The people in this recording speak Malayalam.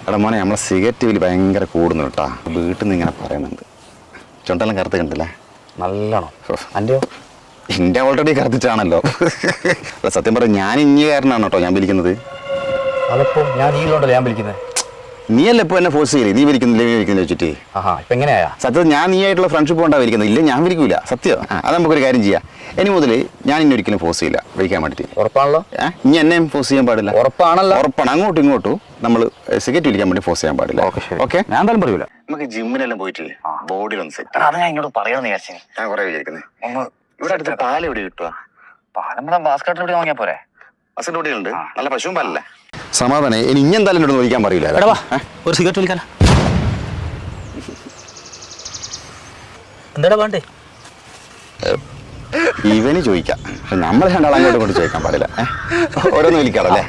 എടാ മോനെ നമ്മളെ സിഗരറ്റ് വലി ഭയങ്കര കൂടുന്നു കേട്ടാ. വീട്ടിൽ നിന്ന് ഇങ്ങനെ പറയുന്നുണ്ട്. ചുണ്ടെല്ലാം കറുത്ത് കണ്ടില്ലേ? നല്ലോണം. അൻ്റെയോ? എൻ്റെ ഓൾറെഡി കറുത്തിട്ടാണല്ലോ. സത്യം പറഞ്ഞ ഞാൻ ഇഞ്ഞുകാരനാണ് കേട്ടോ ഞാൻ വിളിക്കുന്നത്. അതിപ്പോ ഞാൻ നീലോണ്ടല്ലോ ഞാൻ വിളിക്കുന്നത്. നീയല്ല ഇപ്പൊ എന്നെ ഫോഴ്സ് ചെയ്യില്ലേ? നീ വിളിക്കുന്നില്ലേ നീ വിളിക്കുന്നത് വെച്ചിട്ട്. ഇപ്പൊ എങ്ങനെയാ സത്യം ഞാൻ നീ ആയിട്ടുള്ള ഫ്രണ്ട്ഷിപ്പ് കൊണ്ടാ വിളിക്കുന്നത്. ഇല്ല ഞാൻ വിളിക്കൂല സത്യം. അത് നമുക്കൊരു കാര്യം ചെയ്യാം. ഇനി മുതൽ ഞാൻ ഇനി ഒരിക്കലും ഫോഴ്സ് ചെയ്യില്ല വിളിക്കാൻ വേണ്ടിയിട്ട്. ഉറപ്പാണല്ലോ? ഇനി എന്നെയും ഫോഴ്സ് ചെയ്യാൻ പാടില്ല. ഉറപ്പാണല്ലോ? ഉറപ്പാണ്. അങ്ങോട്ടും ഇങ്ങോട്ടും നമ്മൾ സിഗരറ്റ് വിളിക്കാൻ വേണ്ടി ഫോഴ്സ് ചെയ്യാൻ പാടില്ല. ഓക്കെ ഞാൻ എന്തായാലും പറയൂല. നമുക്ക് ജിമ്മിനെല്ലാം പോയിട്ട് ബോഡിയിലൊന്ന് സെറ്റ്. അത് ഞാൻ ഇങ്ങോട്ട് പറയാമെന്ന് വിചാരിച്ചു. ഞാൻ കുറെ വിചാരിക്കുന്നത് ഇവിടെ അടുത്ത് പാല് എവിടെ കിട്ടുക? പാലമ്പഴ ബാസ്കറ്റ് എവിടെ വാങ്ങിയാ പോരെ? ബസ്സിന്റെ ബോഡിയിലുണ്ട്. നല്ല പശുവും പാലല്ലേ? സമാധാനം. ഇനി എന്തായാലും എന്നോട് വിളിക്കാൻ പറയില്ല. ഒരു സിഗരറ്റ് വിളിക്കാൻ എന്താ വേണ്ടേ? ഇവന് ചോദിക്കാം. നമ്മൾ രണ്ടാൾ അങ്ങോട്ടും ഇങ്ങോട്ട് ചോദിക്കാൻ പാടില്ല. ഓരോന്ന് വിളിക്കാറല്ലേ?